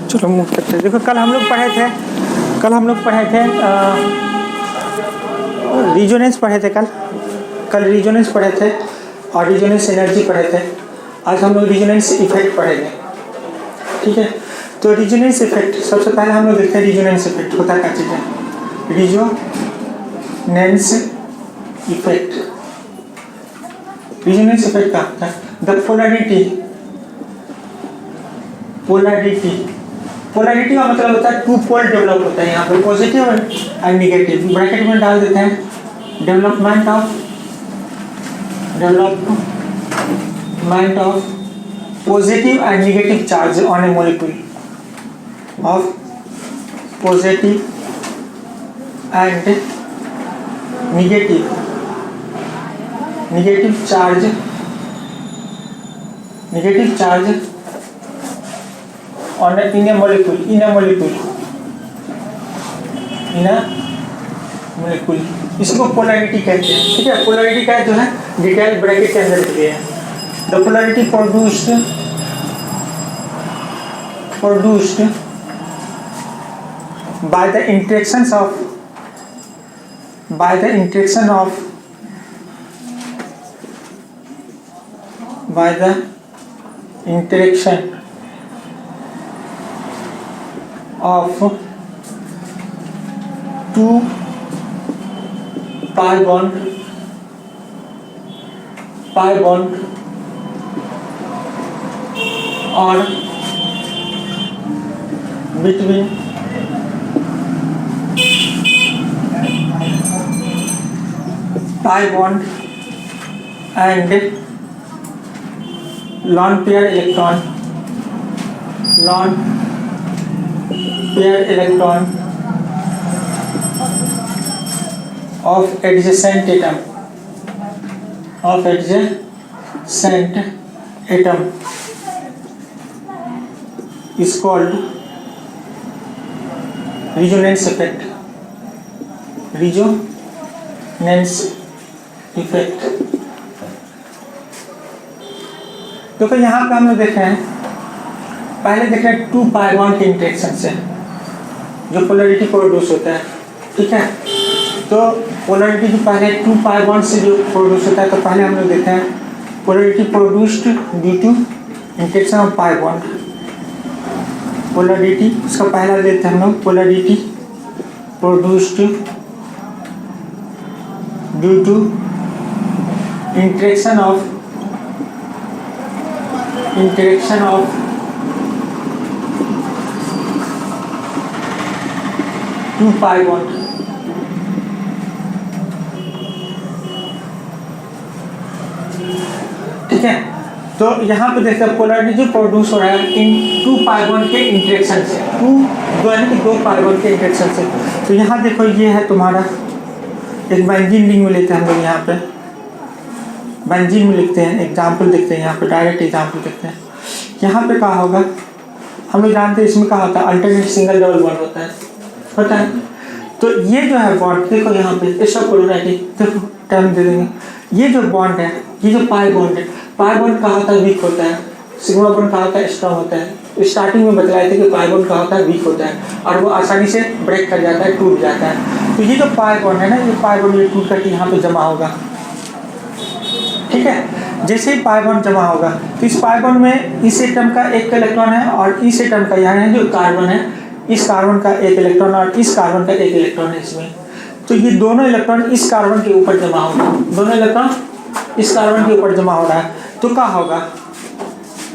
चलो मूव करते हैं। देखो कल हम लोग पढ़े थे रिजोनेंस पढ़े थे। कल रिजोनेंस पढ़े थे और रिजोनेंस एनर्जी पढ़े थे। आज हम लोग रिजोनेंस इफेक्ट पढ़ेंगे, ठीक है। तो रिजोनेंस इफेक्ट सबसे पहले हम लोग देखते हैं रिजोनेंस इफेक्ट होता क्या चीज़ है। रिजोनेंस इफेक्ट क्या होता है? द पोलैरिटी का मतलब होता है टू पोल डेवलप होता है। यहाँ पे पॉजिटिव एंड निगेटिव ब्रैकेट में डाल देते हैं। Development of positive and negative charge on A molecule of positive and negative charge on in a molecule इसको पोलैरिटी कहते हैं, ठीक है। पोलैरिटी का जो है डिटेल ब्रैकेट के अंदर दिए हैं। The polarity produced by the interaction of two pi bond or between pi bond and lone pair electron of adjacent atom is called resonance effect। देखो यहाँ पे हम लोग देख रहे हैं, पहले देख रहे हैं टू पाई बॉन्ड के इंटरेक्शन से जो पोलैरिटी प्रोड्यूस होता है, ठीक है। तो पोलैरिटी जो पहले टू पाई बॉन्ड से जो प्रोड्यूस होता है, तो पहले हम लोग देखते हैं polarity produced due to interaction of pi bond. Polarity इसका पहला लेते हैं हम लोग, polarity produced due to interaction of two pi bond. ठीक है, तो यहाँ पे देखते हैं पोलैरिटी जो प्रोड्यूस हो रहा है इन टू पाई बॉन्ड के इंटरेक्शन से, दो पाई बॉन्ड के इंटरेक्शन से। तो यहाँ देखो ये है तुम्हारा एक बेंजीन रिंग में लेते हैं हम लोग, यहाँ पे बेंजीन में लिखते हैं, एग्जाम्पल देखते हैं, यहाँ पे डायरेक्ट एग्जाम्पल देखते हैं। यहाँ पे क्या होगा, हम लोग जानते हैं इसमें क्या होता है, अल्टरनेट सिंगल डबल बॉन्ड होता है। तो ये जो है बॉन्ड देखो यहाँ पे इसका पोलैरिटी देखो टर्म दे देंगे। ये जो बॉन्ड है, ये जो पाई बॉन्ड है, पाई बॉन्ड कहाँ होता है, वीक होता है। सिग्मा बॉन्ड कहाँ होता है, स्ट्रॉन्ग होता है। स्टार्टिंग में बतलाए थे कि पाई बॉन्ड कहाँ होता है, वीक होता है और वो आसानी से ब्रेक कर जाता है, टूट जाता है। तो ये जो पाई बॉन्ड है ना, ये पाई बॉन्ड ये टूट करके यहाँ पे जमा होगा, ठीक है। जैसे ही पाई बॉन्ड जमा होगा तो इस पाई बॉन्ड में इस एटम का एक इलेक्ट्रॉन है और इस एटम का यहाँ जो कार्बन है, इस कार्बन का एक इलेक्ट्रॉन और इस कार्बन का एक इलेक्ट्रॉन है इसमें। तो ये दोनों इलेक्ट्रॉन इस कार्बन के ऊपर जमा होगा, दोनों इलेक्ट्रॉन इस कार्बन के ऊपर जमा हो रहा है। तो क्या होगा,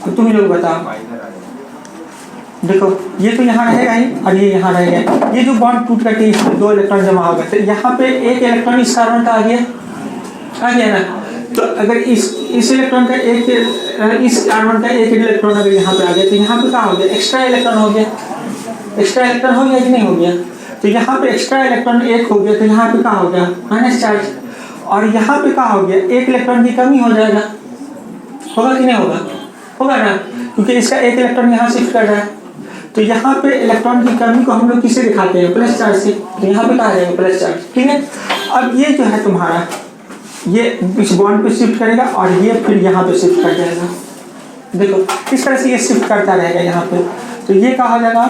तो तुम ही लोग बताओ। देखो ये तो यहाँ रहेगा ही और ये यहाँ रहेगा। ये जो बॉन्ड टूट करके इसमें दो इलेक्ट्रॉन जमा होगा, तो यहाँ पे एक इलेक्ट्रॉन इस कार्बन का आ गया ना। तो अगर इस इलेक्ट्रॉन का एक, इस कार्बन का एक इलेक्ट्रॉन अगर यहाँ पे आ गया, तो यहाँ पे क्या हो गया, एक्स्ट्रा इलेक्ट्रॉन हो गया। एक्स्ट्रा इलेक्ट्रॉन हो गया कि नहीं हो गया। तो यहाँ पे एक्स्ट्रा इलेक्ट्रॉन एक हो गया, तो यहाँ पे क्या हो गया, माइनस चार्ज। और यहाँ पे क्या हो गया, एक इलेक्ट्रॉन की कमी हो जाएगा, होगा कि नहीं होगा, होगा ना, क्योंकि इसका एक इलेक्ट्रॉन यहाँ शिफ्ट कर रहा है। तो यहाँ पे इलेक्ट्रॉन की कमी को हम लोग किससे दिखाते हैं, प्लस चार्ज से। तो यहाँ पे क्या आ जाएगा, प्लस चार्ज, ठीक है। अब ये जो है तुम्हारा, ये इस बॉन्ड पे शिफ्ट करेगा और ये फिर यहाँ पे शिफ्ट कर जाएगा। देखो इस तरह से ये शिफ्ट करता रहेगा यहाँ पे। तो ये क्या हो जाएगा,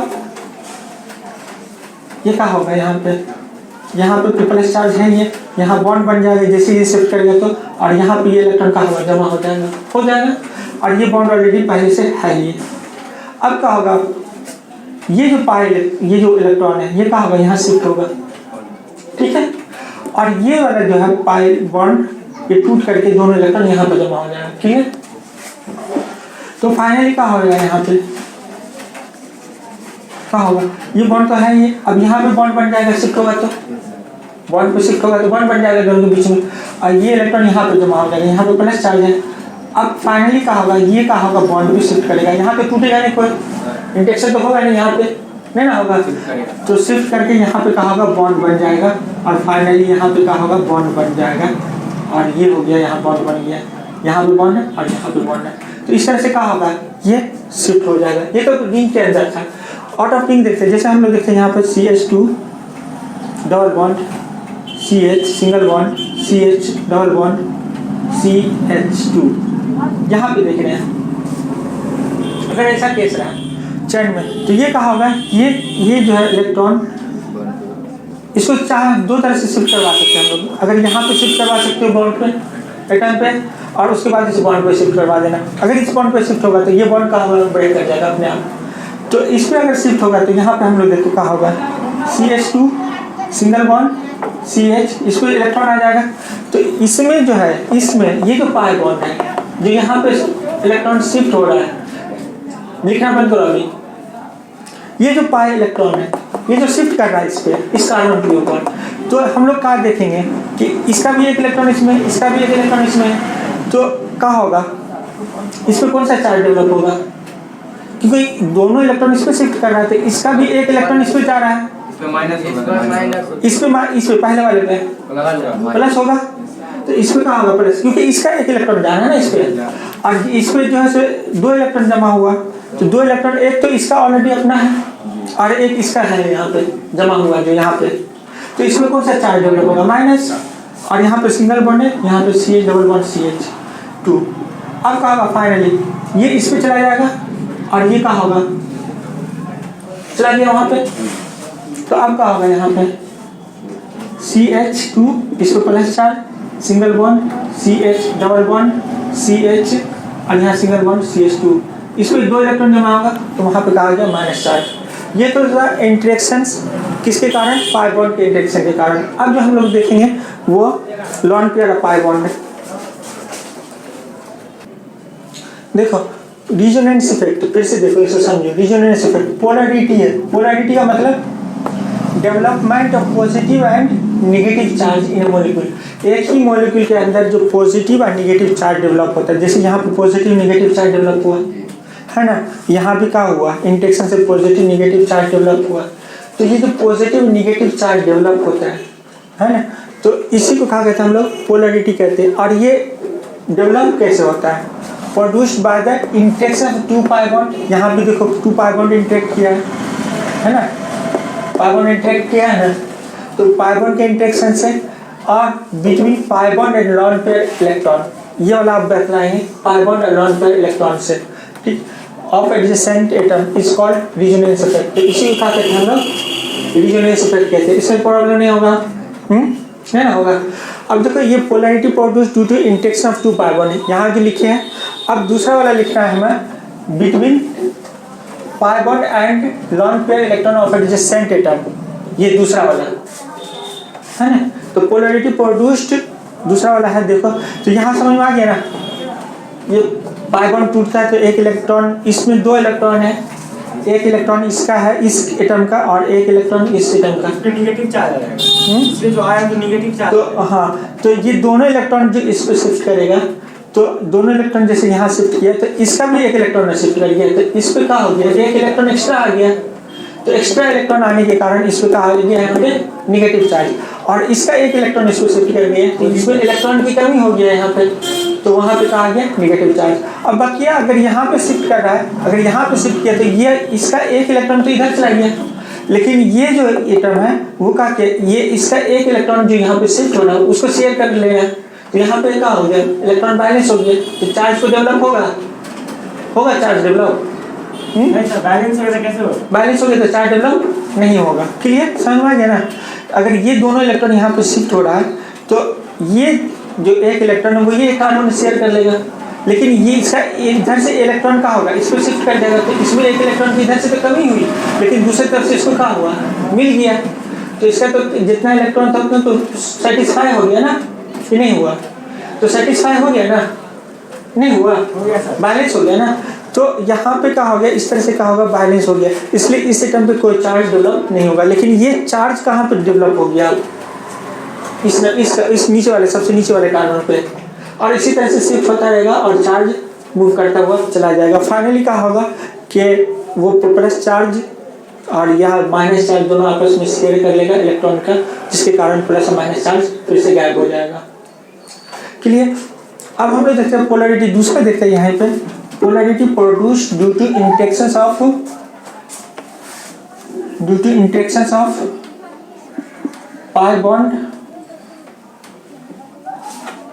ये क्या होगा यहाँ पे प्लस चार्ज है, ये यहाँ बॉन्ड बन जाएगा जैसे ये शिफ्ट करेगा तो, और यहाँ पे ये इलेक्ट्रॉन का होगा जमा हो जाएगा, और ये बॉन्ड ऑलरेडी पहले से है ये। अब क्या होगा, ये जो इलेक्ट्रॉन है ये क्या होगा, यहाँ शिफ्ट होगा, ठीक है, और ये वाला जो है पाई बॉन्ड ये टूट करके दोनों इलेक्ट्रॉन यहाँ पे जमा हो जाएगा, ठीक है। तो फाइनली क्या होगा, यहाँ पे क्या होगा, ये बॉन्ड तो है ये, अब यहाँ पे बॉन्ड बन जाएगा, शिफ्ट होगा तो बॉन्ड पे शिफ्ट होगा तो बॉन्ड बन जाएगा दोनों के बीच में, और ये इलेक्ट्रॉन यहाँ पे जमा हो जाएगा, यहाँ पे प्लस चार्ज है। अब फाइनली क्या होगा, ये क्या होगा, बॉन्ड भी शिफ्ट करेगा, यहाँ पे टूटेगा नहीं, कोई इंटरेक्शन तो होगा नहीं, यहाँ पे नहीं ना होगा, तो शिफ्ट करके यहाँ पे क्या होगा, बॉन्ड बन जाएगा, और फाइनली यहाँ पे क्या होगा, बॉन्ड बन जाएगा, और ये हो गया, यहाँ बॉन्ड बन गया, यहाँ पे बॉन्ड है और यहाँ पे बॉन्ड है। तो इस तरह से क्या होगा, ये शिफ्ट हो जाएगा। ये तो रिंग के अंदर था। आउट ऑफ रिंग देखते हैं, जैसे हम लोग देखते हैं यहाँ पर CH2 double bond CH single bond CH double bond CH2, यहाँ पे देख रहे हैं। अगर ऐसा केस रहा चैन में, तो ये कहा होगा, ये जो है इलेक्ट्रॉन, इसको चाहे दो तरह से शिफ्ट करवा सकते हैं हम लोग। अगर यहाँ पे शिफ्ट करवा सकते हो बॉन्ड पे एटम पे, और उसके बाद इस बॉन्ड पे शिफ्ट करवा देना। अगर इस बॉन्ड पे शिफ्ट होगा तो ये बॉन्ड कहाँ होगा, ब्रेक कर जाएगा अपने आप। तो इस पर अगर शिफ्ट होगा तो यहाँ पे हम लोग देखते कहा होगा CH2 सिंगल बॉन्ड CH, इसको इलेक्ट्रॉन आ जाएगा। तो इसमें जो है, इसमें ये जो पाई बॉन्ड है जो यहाँ पे इलेक्ट्रॉन शिफ्ट हो रहा है, लिखना बंद करो अभी, ये जो पाई इलेक्ट्रॉन है ये जो शिफ्ट कर रहा है इस पे, इस कार्बन के ऊपर, तो हम लोग क्या देखेंगे कि इसका भी एक इलेक्ट्रॉन इसमें, इसका भी एक इलेक्ट्रॉन इसमें, तो क्या होगा, इस पर कौन सा चार्ज डेवलप होगा, क्योंकि दोनों इलेक्ट्रॉन इस पे शिफ्ट कर रहा है, तो इसका भी एक इलेक्ट्रॉन इस पे जा रहा है, इस पे पहले वाले पे प्लस होगा, तो इस पे क्या होगा प्लस, क्योंकि इसका एक इलेक्ट्रॉन जा रहा है ना इस पे, और इस पे जो है दो इलेक्ट्रॉन जमा हुआ, तो दो इलेक्ट्रॉन, एक तो इसका ऑलरेडी अपना है और एक इसका है यहाँ पे जमा हुआ जो यहाँ पे, तो इसमें कौन सा चार्ज डेवलप होगा, माइनस, और यहाँ पे सिंगल बॉन्ड है, यहाँ पे CH डबल बॉन्ड CH2। अब क्या होगा, फाइनली ये इस पे चला जाएगा और ये क्या होगा, चला गया वहाँ पे, तो अब क्या होगा, यहाँ पे CH2 इस पे plus charge, single bond CH double bond CH, और यहाँ सिंगल बॉन्ड CH2, इसमें दो इलेक्ट्रॉन जमा होगा, तो वहाँ पे कहा गया माइनस चार्ज। ये तो इंटरेक्शंस किसके कारण, पाई बॉन्ड के इंटरेक्शन के कारण। अब जो हम लोग देखेंगे वो लॉन पेयर पाई बॉन्ड है। देखो रिजोनेंस इफेक्ट, फिर से देखो इसे समझो। रिजोनेंस इफेक्ट पोलैरिटी है, पोलैरिटी का मतलब development of positive and negative charge in molecule. एक ही मॉलिक्यूल के अंदर जो पॉजिटिव और नेगेटिव चार्ज डेवलप होता है, जैसे यहाँ पे पॉजिटिव नेगेटिव चार्ज डेवलप हुआ है ना, यहाँ भी क्या हुआ, इंटरेक्शन से पॉजिटिव नेगेटिव चार्ज डेवलप हुआ। तो ये जो पॉजिटिव नेगेटिव चार्ज डेवलप होता है ना, तो इसी को कहा कहते हैं हम लोग पोलैरिटी कहते हैं। और ये डेवलप कैसे होता है, produced by the interaction of two pi bond. यहाँ भी देखो टू पाई बॉन्ड इंटरेक्ट किया है ना, पाई बॉन्ड इंटरेक्ट किया है ना, तो पाई बॉन्ड के इंटरेक्शन से और between pi bond and lone pair electron, ये वाला आप बतलाएंगे pi bond and lone pair electron से, ठीक, of adjacent atom is called resonance effect. तो इसी को क्या कहते हैं हम लोग, रिजोनेंस इफेक्ट कहते हैं। इसमें प्रॉब्लम नहीं होगा, नहीं ना होगा। अब देखो ये polarity produce due to interaction of two pi bond, यहाँ के लिखे हैं। अब दूसरा वाला लिखना है हमें between pi bond and lone pair electron of adjacent atom, ये दूसरा वाला है ना। तो पोलैरिटी प्रोड्यूस्ड दूसरा वाला है, देखो तो यहाँ समझ में आ गया ना। ये पाई बॉन्ड टूटता है तो एक इलेक्ट्रॉन, इसमें दो इलेक्ट्रॉन है, एक इलेक्ट्रॉन इसका है इस एटम का और एक इलेक्ट्रॉन इस एटम का, नेगेटिव चार्ज आएगा इसमें जो आया तो नेगेटिव चार्ज। तो हाँ, तो ये दोनों इलेक्ट्रॉन जो इस पे शिफ्ट करेगा, तो दोनों इलेक्ट्रॉन जैसे यहाँ शिफ्ट किया तो इसका भी एक इलेक्ट्रॉन शिफ्ट कर गया, तो इस पे क्या हो गया, एक इलेक्ट्रॉन एक्स्ट्रा आ गया। तो एक्स्ट्रा इलेक्ट्रॉन आने के कारण इस पे क्या आ गया है, नेगेटिव चार्ज, और इसका एक इलेक्ट्रॉन इसको शिफ्ट कर गया, तो इसमें इलेक्ट्रॉन की कमी हो गया यहाँ पे, तो वहाँ पे कहा गया नेगेटिव चार्ज। अब बाकी अगर यहाँ पे शिफ्ट कर रहा है, अगर यहाँ पे शिफ्ट किया तो ये इसका एक इलेक्ट्रॉन तो इधर चला गया, लेकिन ये जो एटम है वो क्या के ये इसका एक इलेक्ट्रॉन जो यहाँ पे शिफ्ट हो रहा है उसको शेयर कर लेगा, तो यहाँ पे क्या हो गया, इलेक्ट्रॉन बैलेंस हो गया, तो चार्ज को डेवलप होगा चार्ज डेवलप नहीं सर, बैलेंस वगैरह कैसे होगा? बैलेंस हो गया तो चार्ज डेवलप नहीं होगा। क्लियर, समझ में आ गया ना। अगर ये दोनों इलेक्ट्रॉन यहाँ पे शिफ्ट हो रहा है तो ये जो एक इलेक्ट्रॉन है वो ये कार्बन शेयर कर लेगा, लेकिन ये इसका इधर से इलेक्ट्रॉन का होगा इस पर शिफ्ट कर देगा, तो इसमें एक इलेक्ट्रॉन की इधर से तो कमी हुई, लेकिन दूसरी तरफ से इसको क्या हुआ, मिल गया। तो इसका तो जितना इलेक्ट्रॉन था उतना तो सेटिस्फाई हो गया ना, कि नहीं हुआ? तो सेटिस्फाई हो गया ना, नहीं हुआ, बैलेंस हो गया ना। तो यहाँ पे क्या हो गया, इस तरह से क्या होगा, बैलेंस हो गया, इसलिए इस एटम पे कोई चार्ज डेवलप नहीं होगा। लेकिन ये चार्ज कहाँ पे डेवलप हो गया, इस नीचे वाले, सबसे नीचे वाले कार्बन पे, और इसी तरह से शिफ्ट होता रहेगा और चार्ज मूव करता हुआ चला जाएगा। फाइनली क्या होगा कि वो प्लस चार्ज और यह माइनस चार्ज दोनों आपस में शेयर कर लेगा इलेक्ट्रॉन का, जिसके कारण प्लस और माइनस चार्ज फिर से गायब हो जाएगा। क्लियर। अब हम लोग देखते हैं पोलैरिटी, दूसरा देखते हैं यहाँ पे polarity produce due to interactions of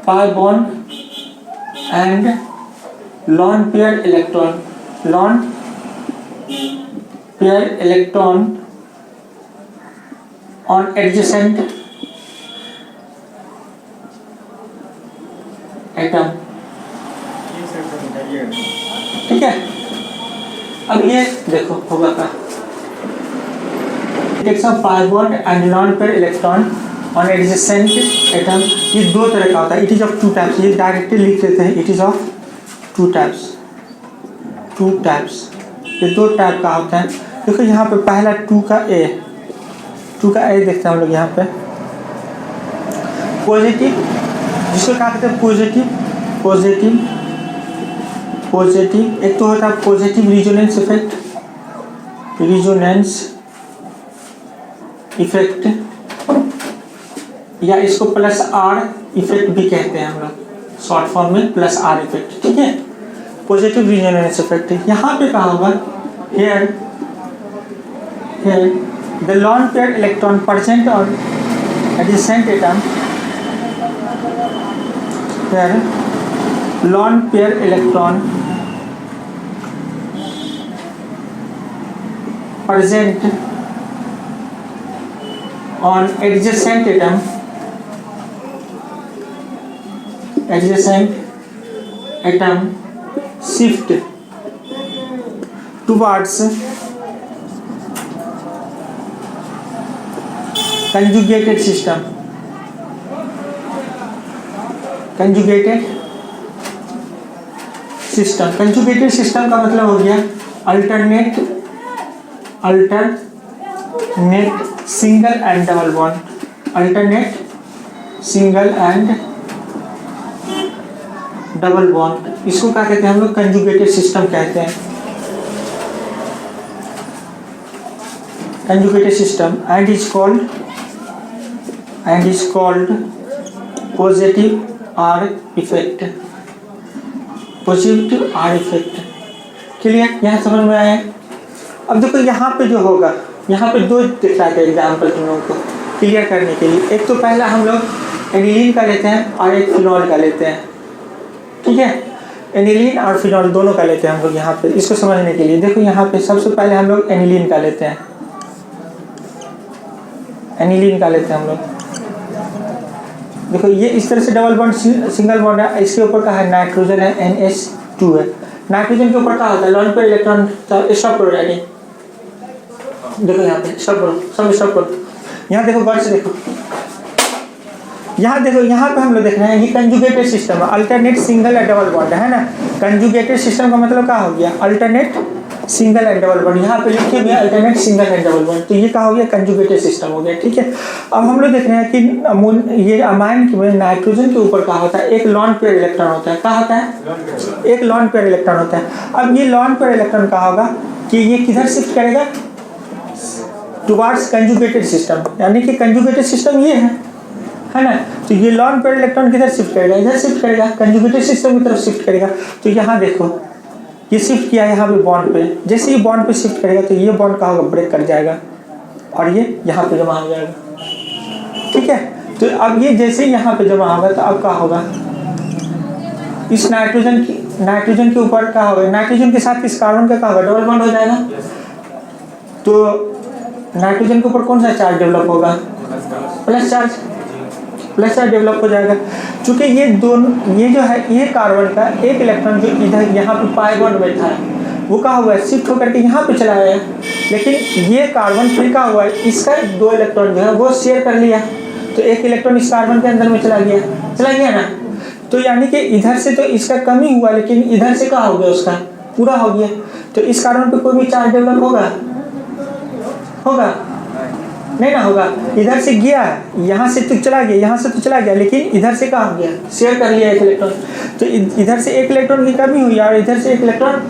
pi bond and lone pair electron on adjacent atom। ठीक है, अब ये देखो होगा क्या, interaction of pi bond and lone pair electron on adjacent atom। ये दो तरह का होता है, it is of two types, ये डायरेक्टली लिख देते हैं, it is of two types. ये दो टाइप का होता है। देखो यहाँ पे पहला टू का ए देखते हैं हम लोग यहाँ पे, पॉजिटिव, जिसको कहा कहते हैं पॉजिटिव। एक तो होता है पॉजिटिव रिजोनेंस इफेक्ट, या इसको प्लस आर इफेक्ट भी कहते हैं हम लोग, शॉर्ट फॉर्म में प्लस आर इफेक्ट। ठीक है, पॉजिटिव रिजोनेंस इफेक्ट। यहाँ पे कहा होगा here the lone pair electron present on adjacent atom, here lone pair electron present on adjacent atom shift towards conjugated system का मतलब हो गया alternate single and double bond, इसको क्या कहते हैं हम लोग, कंजुगेटेड सिस्टम कहते हैं, conjugated system, and is called positive R effect। Clear, यहाँ समझ में आया। अब देखो यहाँ पे जो होगा, यहाँ पे दो दिखाते हैं एग्जाम्पल तुम लोगों को क्लियर करने के लिए। एक तो पहला हम लोग एनिलीन का लेते हैं और एक फिनॉल का लेते हैं। ठीक है, एनिलीन और फिनॉल दोनों का लेते हैं हम लोग यहाँ पे, इसको समझने के लिए। देखो यहाँ पे सबसे पहले हम लोग एनिलीन का लेते हैं, हम लोग। देखो ये इस तरह से डबल बॉन्ड सिंगल बॉन्ड है, इसके ऊपर का है नाइट्रोजन है, NH2 है। नाइट्रोजन के ऊपर क्या होता है, लोन पेयर इलेक्ट्रॉन स्टॉप करो यानी, देखो यहाँ पे स्टॉप करो, यहाँ देखो गौर से देखो, यहाँ देखो, यहाँ पे हम लोग देख रहे हैं ये कंजुगेटेड सिस्टम है, अल्टरनेट सिंगल या डबल बॉन्ड है ना। कंजुगेटेड सिस्टम का मतलब क्या हो गया, alternate single and double bond, यहाँ पे लिखे हुए alternate single and double bond, तो ये क्या हो गया, कंजुगेटेड सिस्टम हो गया। ठीक है, अब हम लोग देख रहे हैं कि ये अमाइन में नाइट्रोजन के ऊपर क्या होता है, एक लॉन पेयर इलेक्ट्रॉन होता है। क्या होता है, एक लॉन पेयर इलेक्ट्रॉन होता है। अब ये लॉन पेयर इलेक्ट्रॉन क्या होगा कि ये किधर शिफ्ट करेगा, टुवार्ड्स कंजुगेटेड सिस्टम, यानी कि कंजुगेटेड सिस्टम ये है ना। तो ये लॉन पेयर इलेक्ट्रॉन किधर शिफ्ट करेगा, इधर शिफ्ट करेगा, कंजुगेटेड सिस्टम की तरफ शिफ्ट करेगा। तो यहाँ देखो ये शिफ्ट किया यहाँ पे बॉन्ड पे, जैसे ये बॉन्ड पे शिफ्ट करेगा तो ये बॉन्ड का होगा ब्रेक कर जाएगा और ये यहाँ पे जमा हो जाएगा। ठीक है, तो अब ये जैसे यहाँ पे जमा होगा तो अब क्या होगा, इस नाइट्रोजन के ऊपर क्या होगा, नाइट्रोजन के साथ इस कार्बन का क्या होगा, डबल बॉन्ड हो जाएगा। तो नाइट्रोजन के ऊपर कौन सा चार्ज डेवलप होगा, प्लस चार्ज डेवलप हो जाएगा। क्योंकि ये दोनों, ये जो है ये कार्बन का एक इलेक्ट्रॉन जो इधर यहाँ पे पाई बॉन्ड में था वो क्या हुआ है, शिफ्ट होकर के यहाँ पे चला गया। लेकिन ये कार्बन फिर क्या हुआ है, इसका 2 इलेक्ट्रॉन जो है वो शेयर कर लिया, तो एक इलेक्ट्रॉन इस कार्बन के अंदर में चला गया ना। तो यानी कि इधर से तो इसका कमी हुआ, लेकिन इधर से क्या हो गया, उसका पूरा हो गया। तो इस कार्बन पे कोई भी चार्ज डेवलप होगा नहीं ना होगा। इधर से गया, यहाँ से तो चला गया, लेकिन इधर से क्या हो गया, शेयर कर लिया एक इलेक्ट्रॉन। तो इधर से एक इलेक्ट्रॉन की कमी हुई और इधर से एक इलेक्ट्रॉन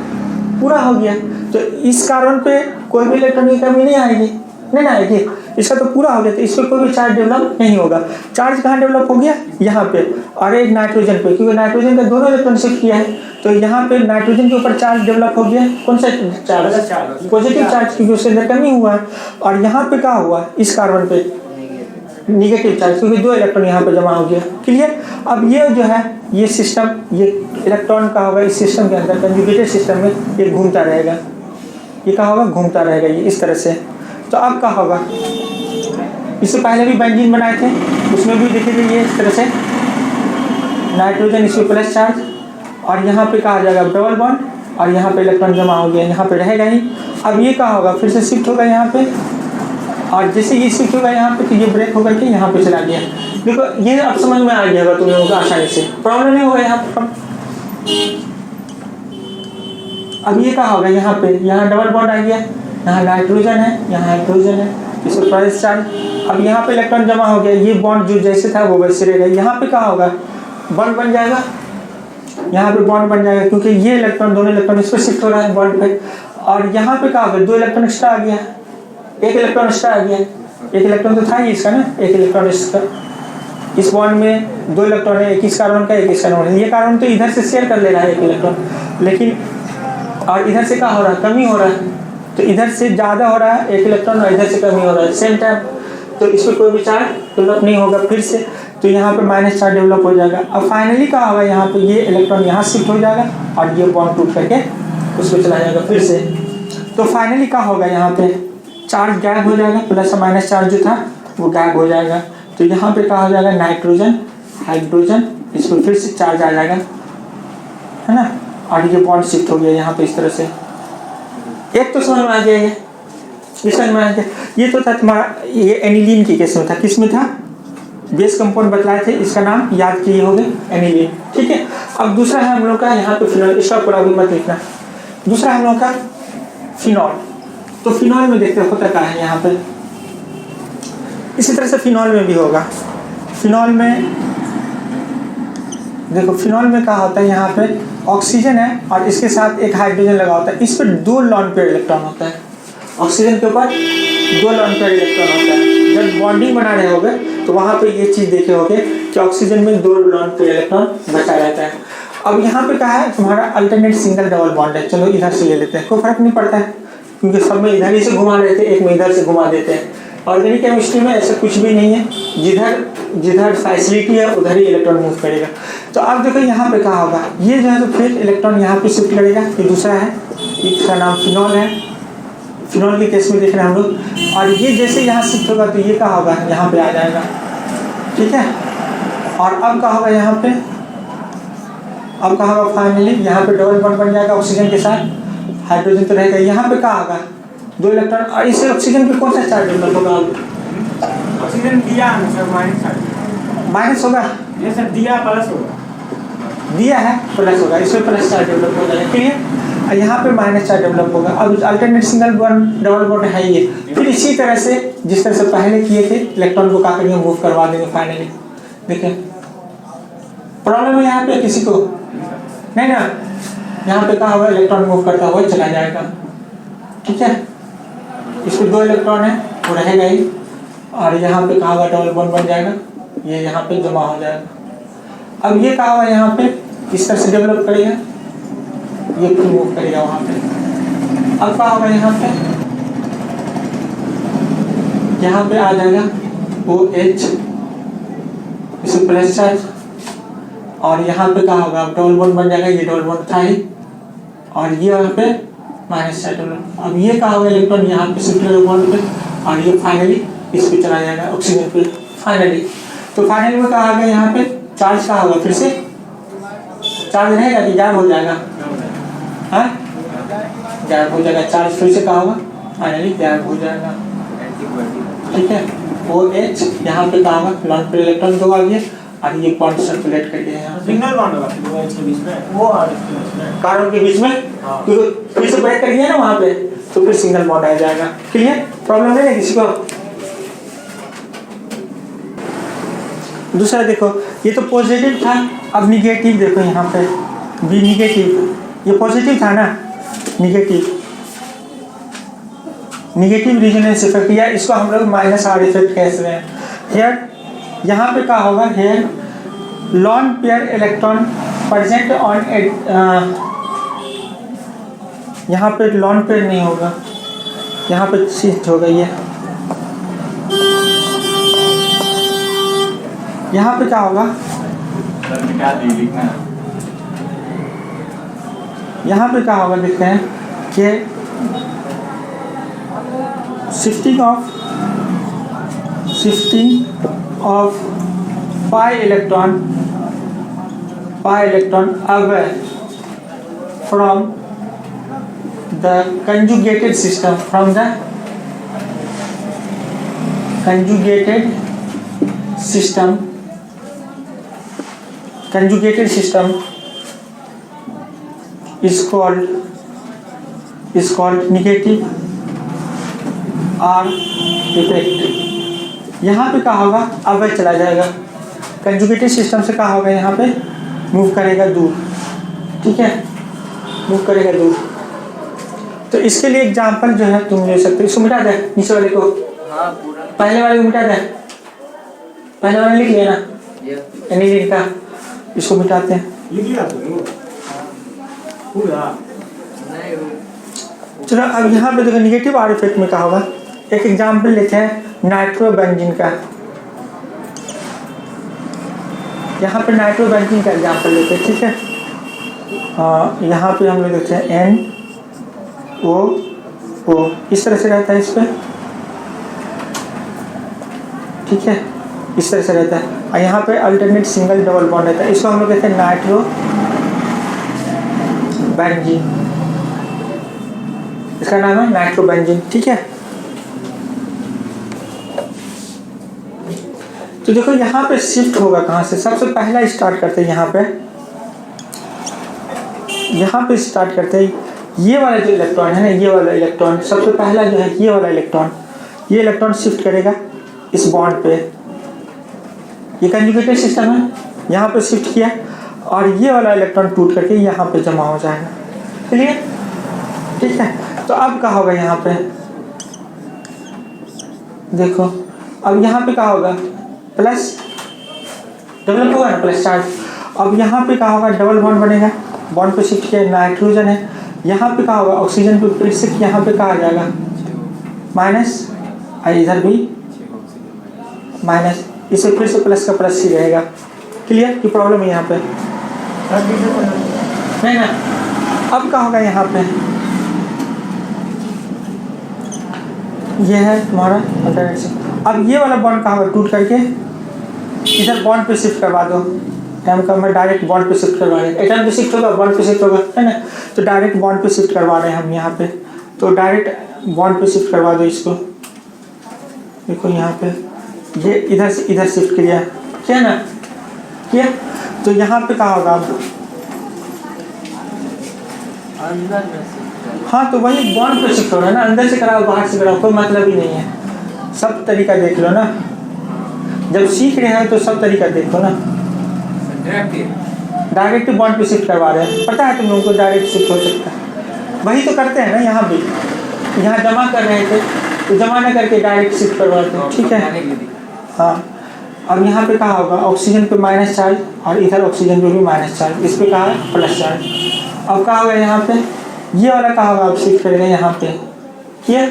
पूरा हो गया। तो इस कार्बन पे कोई भी इलेक्ट्रॉन की कमी नहीं आएगी, इसका तो पूरा हो गया। तो इस पर कोई भी चार्ज डेवलप नहीं होगा। चार्ज कहाँ डेवलप हो गया, यहाँ पे, और एक नाइट्रोजन पे, क्योंकि नाइट्रोजन का दोनों इलेक्ट्रॉन शिफ्ट किया है। तो यहाँ पे नाइट्रोजन के ऊपर चार्ज डेवलप हो गया, कौन सा चार्ज, पॉजिटिव चार्ज, क्योंकि उसके अंदर कमी हुआ है। और यहाँ पे क्या हुआ, इस कार्बन पे निगेटिव चार्ज, क्योंकि 2 इलेक्ट्रॉन यहाँ पे जमा हो गया। क्लियर। अब ये जो है ये सिस्टम, ये इलेक्ट्रॉन का होगा इस सिस्टम के अंदर, कंजुगेटेड सिस्टम में ये घूमता रहेगा, ये क्या होगा, घूमता रहेगा ये इस तरह से। तो अब क्या होगा, इससे पहले भी बेंजीन बनाए थे, उसमें भी देखिए ये इस तरह से नाइट्रोजन इस पर प्लस चार्ज, और यहाँ पे कहा जाएगा डबल बॉन्ड, और यहाँ पे इलेक्ट्रॉन जमा हो गया, यहाँ पे रहेगा ही। अब ये क्या होगा, फिर से शिफ्ट होगा यहाँ पे, और जैसे ये शिफ्ट होगा यहाँ पे तो ये ब्रेक होकर के यहाँ पे चला गया। देखो ये अब समझ में आ गया होगा तुम लोगों को आसानी से, प्रॉब्लम नहीं होगा यहाँ पर। अब ये क्या होगा, यहाँ पे यहाँ डबल बॉन्ड आ गया, यहाँ नाइट्रोजन है, यहाँ हाइड्रोजन है, इस पर प्लस चार्ज। अब यहाँ पे इलेक्ट्रॉन जमा हो गया, ये बॉन्ड जो जैसे था वो वैसे रहेगा। यहाँ पे क्या होगा, बॉन्ड बन जाएगा, यहाँ पे बॉन्ड बन जाएगा, क्योंकि ये इलेक्ट्रॉन, दोनों इलेक्ट्रॉन इस पर शिफ्ट हो रहा है बॉन्ड पे। और यहाँ पे क्या होगा, 2 इलेक्ट्रॉन एक्स्ट्रा आ गया, एक इलेक्ट्रॉन एक्स्ट्रा आ गया, एक इलेक्ट्रॉन तो था ही इसका ना, एक इलेक्ट्रॉन इसका, इस बॉन्ड में 2 इलेक्ट्रॉन है, एक इस कार्बन का, एक इस कार्बन का। ये कार्बन तो इधर से शेयर कर ले रहा है एक इलेक्ट्रॉन, लेकिन और इधर से क्या हो रहा है, कमी हो रहा है। तो इधर से ज़्यादा हो रहा है एक इलेक्ट्रॉन और इधर से कमी हो रहा है सेम टाइम। तो इस पर कोई भी चार्ज डेवलप नहीं होगा फिर से, तो यहाँ पे माइनस चार्ज डेवलप हो जाएगा। अब फाइनली क्या होगा, यहाँ पे ये इलेक्ट्रॉन यहाँ शिफ्ट हो जाएगा और ये बॉन्ड टूट करके उस पर चला जाएगा फिर से। तो फाइनली क्या होगा, यहाँ पे चार्ज गायब हो जाएगा, प्लस और माइनस चार्ज जो था वो गायब हो जाएगा। तो यहाँ पे क्या हो जाएगा, नाइट्रोजन हाइड्रोजन, इस पर फिर से चार्ज आ जाएगा, है ना, और ये बॉन्ड शिफ्ट हो गया यहाँ पे इस तरह से। एक तो समझ में आ गया, ये समझ में आ गया। ये तो था तुम्हारा, ये एनिलीन के केस में था, किस में था, बेस कंपाउंड बतलाए थे, इसका नाम याद किए होंगे, एनिलीन। ठीक है। अब दूसरा है हम लोग का यहाँ पे फिनॉल, इसका पूरा भी मत लिखना। दूसरा हम लोग का फिनॉल। तो फिनॉल में देखते होता क्या है यहाँ पे, इसी तरह से फिनॉल में भी होगा। फिनॉल में देखो, फिनॉल में क्या होता है, यहाँ पे ऑक्सीजन है और इसके साथ एक हाइड्रोजन लगा होता है, इस पर 2 लॉन पेयर इलेक्ट्रॉन होता है। ऑक्सीजन के ऊपर 2 लॉन पेयर इलेक्ट्रॉन होता है। जब बॉन्डिंग बना रहे होगे तो वहाँ पे ये चीज़ देखे होगे कि ऑक्सीजन में 2 लॉन पेयर इलेक्ट्रॉन बचा रहता है। अब यहाँ पे क्या है, तुम्हारा अल्टरनेट सिंगल डबल बॉन्ड है। चलो इधर से ले लेते हैं, कोई फर्क नहीं पड़ता है, क्योंकि सब में इधर ही से घुमा देते हैं, एक में इधर से घुमा देते हैं। ऑर्गेनिक केमिस्ट्री में ऐसा कुछ भी नहीं है, जिधर फैसिलिटी है उधर ही इलेक्ट्रॉन मूव करेगा। तो अब देखो यहाँ पे क्या होगा, ये जो है तो फिर इलेक्ट्रॉन यहाँ पे शिफ्ट करेगा। ये दूसरा है, इसका नाम फिनॉल है। फिनॉल के केस में देख रहे हैं हम लोग। और ये जैसे यहाँ शिफ्ट होगा तो ये क्या होगा, यहाँ पे आ जाएगा। ठीक है। और अब क्या होगा यहाँ पे, अब क्या होगा फाइनली, यहाँ पे डबल बॉन्ड बन जाएगा ऑक्सीजन के साथ, हाइड्रोजन तो रहेगा। यहाँ पे क्या होगा, 2 इलेक्ट्रॉन, और इसे ऑक्सीजन पे कौन सा चार्ज डेवलप होगा, ऑक्सीजन दिया है सर, माइनस होगा, ये सर दिया प्लस होगा, दिया है प्लस होगा, इसमें प्लस चार्ज डेवलप हो जाएगा। ठीक है। और यहाँ पे माइनस चार्ज डेवलप होगा। अब alternate single bond double bond है ये। फिर इसी तरह से जिस तरह से पहले किए थे, इलेक्ट्रॉन को क्या करेंगे, मूव करवा देंगे फाइनली। देखिए प्रॉब्लम है यहाँ पे किसी को नहीं ना, यहाँ पे क्या होगा, इलेक्ट्रॉन मूव करता हुआ चला जाएगा। ठीक है। इसमें 2 इलेक्ट्रॉन है वो रहेगा ही, और यहाँ पे क्या होगा, डबल बॉन्ड बन जाएगा, ये यहाँ पे जमा हो जाएगा। अब ये क्या होगा, यहाँ पे इस तरह से डेवलप करेगा, ये फिर मूव करेगा वहाँ पे। अब क्या होगा, यहाँ पे आ जाएगा OH, इसमें प्लस चार्ज, और यहाँ पे क्या होगा, डबल बॉन्ड बन जाएगा, ये डबल बॉन्ड था ही, और ये यहाँ पे माइनस चार्ज डबल। अब ये क्या होगा, इलेक्ट्रॉन यहाँ पे शिफ्ट होगा बॉन्ड पे, और ये फाइनली इस पे चला जाएगा ऑक्सीजन पे फाइनली। तो फाइनली में क्या होगा, यहाँ पे चार्ज क्या होगा, फिर से चार्ज रहेगा कि गायब हो जाएगा, हाँ गायब हो जाएगा, चार्ज फिर से क्या होगा, फाइनली गायब हो जाएगा। ठीक है, OH यहाँ पे क्या होगा, लॉन्ग पे इलेक्ट्रॉन दो आ गया, और ये बॉन्ड सर्कुलेट कर दिया यहाँ सिंगल बॉन्ड होगा दो H के बीच में, वो और इसके बीच में, कार्बन के बीच में, क्योंकि फिर से ब्रेक कर दिया ना वहाँ पे, तो फिर सिंगल बॉन्ड आ जाएगा। क्लियर, प्रॉब्लम नहीं है किसी को। दूसरा देखो, ये तो पॉजिटिव था, अब निगेटिव देखो यहाँ पे, बी निगेटिव, ये पॉजिटिव था ना, निगेटिव रिजोनेंस इफेक्ट, या इसको हम लोग -R इफेक्ट कह रहे हैं। हेयर यहाँ पे क्या होगा, here lone pair electron present on यहाँ पे लॉन पेयर नहीं होगा, यहाँ पे शिफ्ट होगा ये, यहाँ पे क्या होगा, यहाँ पे क्या होगा देखते हैं कि shifting of pi electron away from the conjugated system, conjugated system is called negative R effect। यहाँ पे क्या होगा, अवे चला जाएगा, कंजुगेटेड सिस्टम से क्या होगा, यहाँ पे मूव करेगा दूर, ठीक है, मूव करेगा दूर। तो इसके लिए एग्जांपल जो है तुम ले सकते हो, इसको मिटा दे नीचे वाले को, पहले वाले को मिटा दे, पहले वाले लिख लिया ना, एनिलीन का, इसको मिटाते हैं, लिख लिया पूरा। चलो अब यहाँ पे देखो निगेटिव आर इफेक्ट में क्या होगा, एक एग्जांपल लेते हैं नाइट्रोबेंजीन का, यहाँ पे नाइट्रोबेंजीन का एग्जांपल लेते हैं, ठीक है। यहाँ पे हम लोग देखते हैं NO, इस तरह से रहता है इस पे, ठीक है, इस तरह से रहता है, और यहाँ पे अल्टरनेट सिंगल डबल बॉन्ड रहता है, इसको हम लोग कहते हैं नाइट्रोबेंजीन, इसका नाम है नाइट्रोबेंजीन, ठीक है। तो देखो यहाँ पे शिफ्ट होगा कहाँ से, सबसे पहला स्टार्ट करते हैं यहाँ पे स्टार्ट करते हैं, ये वाला जो इलेक्ट्रॉन है ना, ये वाला इलेक्ट्रॉन सबसे पहला जो है, ये वाला इलेक्ट्रॉन, ये इलेक्ट्रॉन शिफ्ट करेगा इस बॉन्ड पे, ये कंजुगेटेड सिस्टम है, यहाँ पे शिफ्ट किया, और ये वाला इलेक्ट्रॉन टूट करके यहाँ पे जमा हो जाएगा, क्लियर, ठीक है। तो अब क्या होगा, यहाँ पे देखो, अब यहाँ पे क्या होगा, प्लस डेवलप होगा ना, प्लस चार्ज। अब यहाँ पे क्या होगा, डबल बॉन्ड बनेगा, बॉन्ड पे शिफ्ट किया, नाइट्रोजन है, यहाँ पे क्या होगा, ऑक्सीजन पे फिर से यहाँ पे क्या आ जाएगा, माइनस, और इधर भी माइनस, इसे फिर से प्लस का प्लस ही रहेगा, क्लियर की प्रॉब्लम है यहाँ पे नहीं ना। अब क्या होगा, यहाँ पे ये है तुम्हारा अल्टरनेट। अब ये वाला बॉन्ड कहाँ होगा, टूट करके इधर बॉन्ड पे शिफ्ट करवा दो, एम का मैं डायरेक्ट बॉन्ड पे शिफ्ट करवा रहे हैं, एटम पे शिफ्ट होगा, बॉन्ड पे शिफ्ट होगा, है ना, तो डायरेक्ट बॉन्ड पे शिफ्ट करवा रहे हैं हम यहाँ पे, तो डायरेक्ट बॉन्ड पे शिफ्ट करवा दो इसको, देखो यहाँ पे ये इधर से इधर शिफ्ट किया, क्या ना किया, तो यहाँ पे क्या होगा, अब हाँ तो वही बॉन्ड पे शिफ्ट हो रहा है ना, अंदर से कराओ बाहर से कराओ कोई मतलब ही नहीं है, सब तरीका देख लो ना, जब सीख रहे हैं तो सब तरीका देखो ना। डायरेक्ट बॉन्ड पे शिफ्ट करवा रहे हैं, पता है तुम लोगों को डायरेक्ट शिफ्ट हो सकता है, वही तो करते हैं ना, यहाँ भी यहाँ जमा कर रहे थे तो जमा न करके डायरेक्ट शिफ्ट करवाते हैं, ठीक है। हाँ अब यहाँ पे कहा होगा, ऑक्सीजन पे माइनस चार्ज और इधर ऑक्सीजन पे भी माइनस चार्ज, इस पे कहा है प्लस चार्ज। अब कहा होगा यहाँ पे ये वाला कहा होगा, अब शिफ्ट करेगा यहाँ पे, किया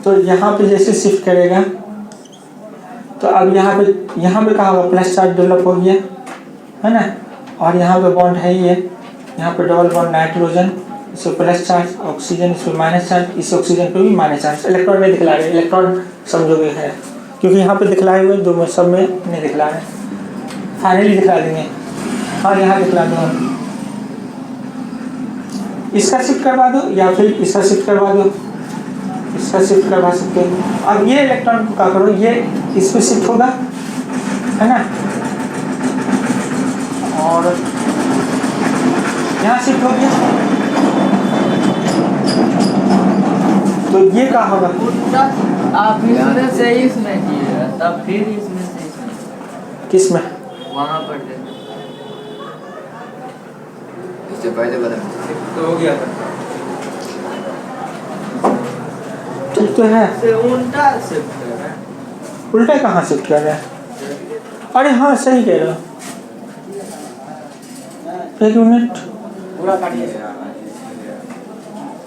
तो यहाँ पे जैसे शिफ्ट करेगा तो अब यहाँ पे कहा होगा प्लस चार्ज डेवलप हो गया, है ना। और यहाँ पे बॉन्ड है ये, यहाँ पे डबल बॉन्ड नाइट्रोजन, इसमें प्लस चार्ज, ऑक्सीजन इसमें माइनस चार्ज, इस ऑक्सीजन पे भी माइनस चार्ज। इलेक्ट्रॉन नहीं दिखला रहे, इलेक्ट्रॉन समझोगे है क्योंकि यहाँ पे दिखलाए हुए दो में सब में नहीं दिखला रहे। फाइनली दिखला देंगे, हाँ यहाँ दिखला दो। इसका शिफ्ट करवा दो या फिर इसका शिफ्ट करवा दो, इसका शिफ्ट करवा सकते हो। अब ये इलेक्ट्रॉन को क्या करो, ये इस पे शिफ्ट होगा, है ना, और यहाँ शिफ्ट हो गया, तो ये क्या होगा, आप इसमें से इसमें कीजिएगा, तब फिर इसमें से इसमें, किस में, वहाँ पर दे इससे पहले बता तो हो गया था। ठीक तो है। से उल्टा शिफ्ट कर रहा है। उल्टा कहाँ शिफ्ट कर रहे हैं, अरे हाँ सही कह रहे हो, एक मिनट, पूरा काटिए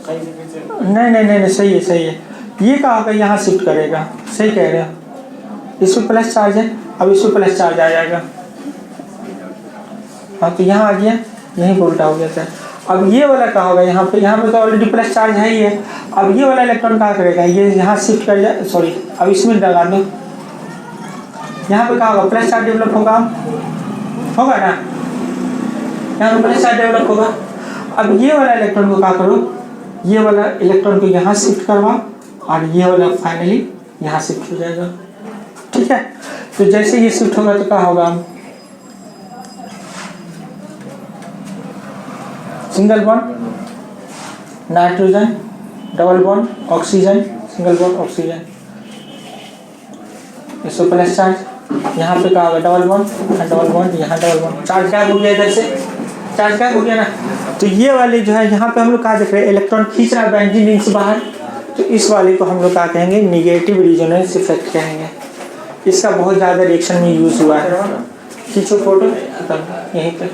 सही से फिर से। नहीं सही है सही है, ये कहा होगा यहाँ शिफ्ट करेगा, सही कह रहे हो। इसमें प्लस चार्ज है, अब इसमें प्लस चार्ज आ जाएगा, हाँ तो यहाँ आ गया, यहीं पर उल्टा हो गया था। अब ये वाला क्या होगा, यहाँ पे तो ऑलरेडी प्लस चार्ज है ही है। अब ये वाला इलेक्ट्रॉन क्या करेगा, ये यहाँ शिफ्ट कर जाए, सॉरी अब इसमें लगा दो, यहाँ पे क्या होगा, प्लस चार्ज डेवलप होगा ना, यहाँ पे प्लस चार्ज डेवलप होगा। अब ये वाला इलेक्ट्रॉन को क्या करो, ये वाला इलेक्ट्रॉन को यहाँ शिफ्ट करवा, और ये वाला फाइनली यहाँ शिफ्ट हो जाएगा, ठीक है। तो जैसे ये शिफ्ट होगा तो क्या होगा, single bond nitrogen, double bond oxygen, single bond oxygen, इसको प्लस चार्ज, यहाँ पे क्या होगा डबल बॉन्ड, यहाँ डबल बॉन्ड, चार्ज क्या हो गया इधर से, चार्ज क्या हो गया ना। तो ये वाले जो है यहाँ पे हम लोग क्या देख रहे हैं, इलेक्ट्रॉन खींच रहा है बेंजीन रिंग से बाहर, तो इस वाले को हम लोग क्या कहेंगे, निगेटिव रेजोनेंस इफेक्ट कहेंगे। इसका बहुत ज़्यादा रिएक्शन में यूज़ हुआ है। खींचो फोटो, यहीं पे